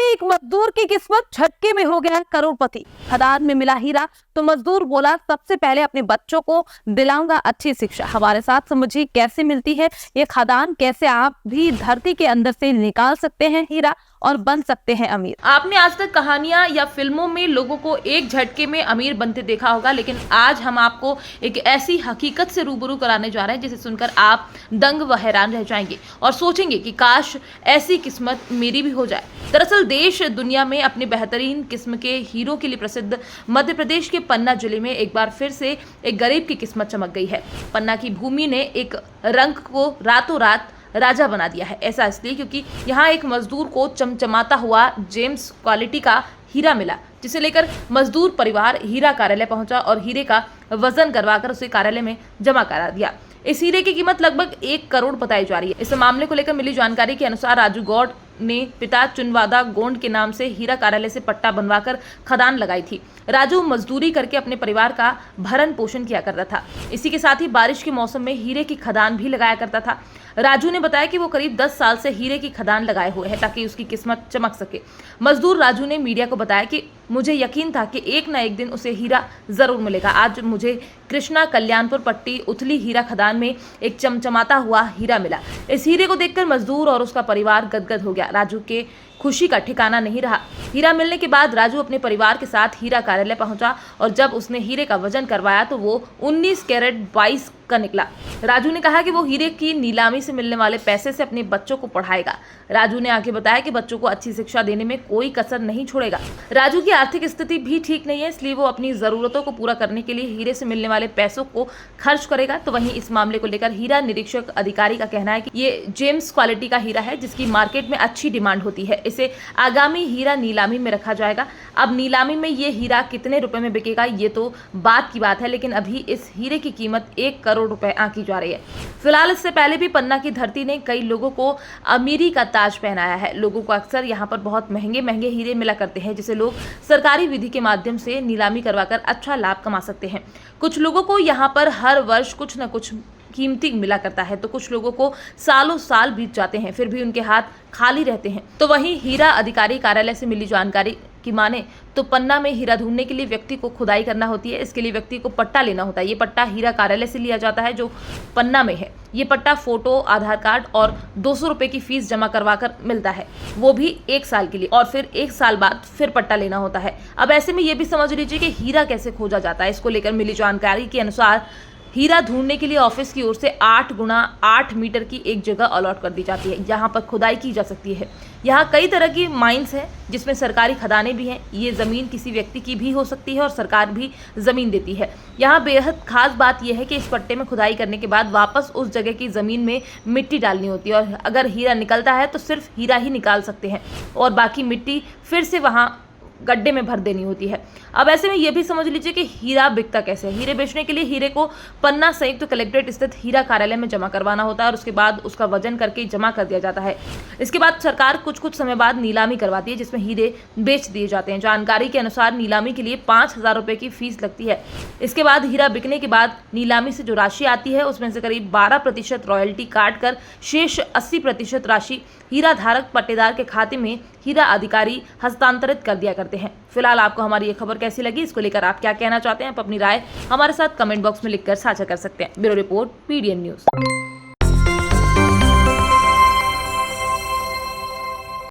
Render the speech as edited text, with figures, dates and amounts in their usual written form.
एक मजदूर की किस्मत झटके में हो गया करोड़पति। खदान में मिला हीरा तो मजदूर बोला सबसे पहले अपने बच्चों को दिलाऊंगा अच्छी शिक्षा। हमारे साथ समझिए कैसे मिलती है ये खदान, कैसे आप भी धरती के अंदर से निकाल सकते हैं हीरा और बन सकते हैं अमीर। आपने आज तक कहानियां या फिल्मों में लोगों को एक झटके में अमीर बनते देखा होगा, लेकिन आज हम आपको एक ऐसी हकीकत से रूबरू कराने जा रहे हैं जिसे सुनकर आप दंग व हैरान रह जाएंगे और सोचेंगे कि काश ऐसी किस्मत मेरी भी हो जाए। दरअसल देश दुनिया में अपने बेहतरीन किस्म के हीरो के लिए प्रसिद्ध मध्य प्रदेश के पन्ना जिले में एक बार फिर से एक गरीब की किस्मत चमक गई है। पन्ना की भूमि ने एक रंग को रातों रात राजा बना दिया है। ऐसा इसलिए क्योंकि यहाँ एक मजदूर को चमचमाता हुआ जेम्स क्वालिटी का हीरा मिला, जिसे लेकर मजदूर परिवार हीरा कार्यालय पहुंचा और हीरे का वजन करवाकर उसे कार्यालय में जमा करा दिया। इस हीरे की कीमत लगभग 1 करोड़ बताई जा रही है। इस मामले को लेकर मिली जानकारी के अनुसार राजू गौड़ ने पिता चुनवादा गोंड के नाम से हीरा कार्यालय से पट्टा बनवाकर खदान लगाई थी। राजू मजदूरी करके अपने परिवार का भरण पोषण किया करता था। इसी के साथ ही बारिश के मौसम में हीरे की खदान भी लगाया करता था। राजू ने बताया कि वो करीब 10 साल से हीरे की खदान लगाए हुए हैं ताकि उसकी किस्मत चमक सके। मजदूर राजू ने मीडिया को बताया कि मुझे यकीन था कि एक न एक दिन उसे हीरा जरूर मिलेगा। आज मुझे कृष्णा कल्याणपुर पट्टी उथली हीरा खदान में एक चमचमाता हुआ हीरा मिला। इस हीरे को देखकर मजदूर और उसका परिवार गदगद हो गया। राजू के खुशी का ठिकाना नहीं रहा। हीरा मिलने के बाद राजू अपने परिवार के साथ हीरा कार्यालय पहुंचा और जब उसने हीरे का वजन करवाया तो वो 19 कैरेट 22 का निकला। राजू ने कहा कि वो हीरे की नीलामी से मिलने वाले पैसे से अपने बच्चों को पढ़ाएगा। राजू ने आगे बताया कि बच्चों को अच्छी शिक्षा देने में कोई कसर नहीं छोड़ेगा। राजू की आर्थिक स्थिति भी ठीक नहीं है, इसलिए वो अपनी जरूरतों को पूरा करने के लिए हीरे से मिलने वाले पैसों को खर्च करेगा। तो वहीं इस मामले को लेकर हीरा निरीक्षक अधिकारी का कहना है कि ये जेम्स क्वालिटी का हीरा है जिसकी मार्केट में अच्छी डिमांड होती है। इसे आगामी हीरा नीलामी में रखा जाएगा। अब नीलामी में ये हीरा कितने रुपए में बिकेगा ये तो बात की बात है, लेकिन अभी इस हीरे की कीमत 1 करोड़ रुपए आंकी जा रही है। फिलहाल इससे पहले भी पन्ना की धरती ने कई लोगों को अमीरी का ताज पहनाया है। लोगों को अक्सर यहाँ पर बहुत महंगे महंगे हीरे मिला करते हैं जिसे लोग सरकारी विधि के माध्यम से नीलामी करवाकर अच्छा लाभ कमा सकते हैं। कुछ लोगों को यहाँ पर हर वर्ष कुछ न कुछ कीमती मिला करता है तो कुछ लोगों को सालों साल बीत जाते हैं फिर भी उनके हाथ खाली रहते हैं। तो वहीं हीरा अधिकारी कार्यालय से मिली जानकारी की माने तो पन्ना में हीरा ढूंढने के लिए व्यक्ति को खुदाई करना होती है। इसके लिए व्यक्ति को पट्टा लेना होता है। ये पट्टा हीरा कार्यालय से लिया जाता है जो पन्ना में है। ये पट्टा फोटो, आधार कार्ड और 200 रुपए की फीस जमा करवाकर मिलता है, वो भी 1 साल के लिए, और फिर 1 साल बाद फिर पट्टा लेना होता है। अब ऐसे में ये भी समझ लीजिए कि हीरा कैसे खोजा जाता है। इसको लेकर मिली जानकारी के अनुसार हीरा ढूंढने के लिए ऑफिस की ओर से 8 गुना 8 मीटर की एक जगह अलॉट कर दी जाती है। यहाँ पर खुदाई की जा सकती है। यहाँ कई तरह की माइंस हैं जिसमें सरकारी खदानें भी हैं। ये ज़मीन किसी व्यक्ति की भी हो सकती है और सरकार भी ज़मीन देती है। यहाँ बेहद खास बात यह है कि इस पट्टे में खुदाई करने के बाद वापस उस जगह की ज़मीन में मिट्टी डालनी होती है और अगर हीरा निकलता है तो सिर्फ हीरा ही निकाल सकते हैं और बाकी मिट्टी फिर से वहाँ गड्ढे में भर देनी होती है। अब ऐसे में ये भी समझ लीजिए कि हीरा बिकता कैसे है। हीरे बेचने के लिए हीरे को पन्ना संयुक्त कलेक्ट्रेट स्थित हीरा कार्यालय में जमा करवाना होता है और उसके बाद उसका वजन करके जमा कर दिया जाता है। इसके बाद सरकार कुछ समय बाद नीलामी करवाती है जिसमें हीरे बेच दिए जाते हैं। जानकारी के अनुसार नीलामी के लिए 5,000 रुपए की फीस लगती है। इसके बाद हीरा बिकने के बाद नीलामी से जो राशि आती है उसमें से करीब 12% रॉयल्टी काट कर शेष 80% राशि हीरा धारक पट्टेदार के खाते में हीरा अधिकारी हस्तांतरित कर दिया करते हैं। फिलहाल आपको हमारी ये खबर कैसी लगी, इसको लेकर आप क्या कहना चाहते हैं, आप अपनी राय हमारे साथ कमेंट बॉक्स में लिखकर साझा कर सकते हैं। Bureau report, PDN news.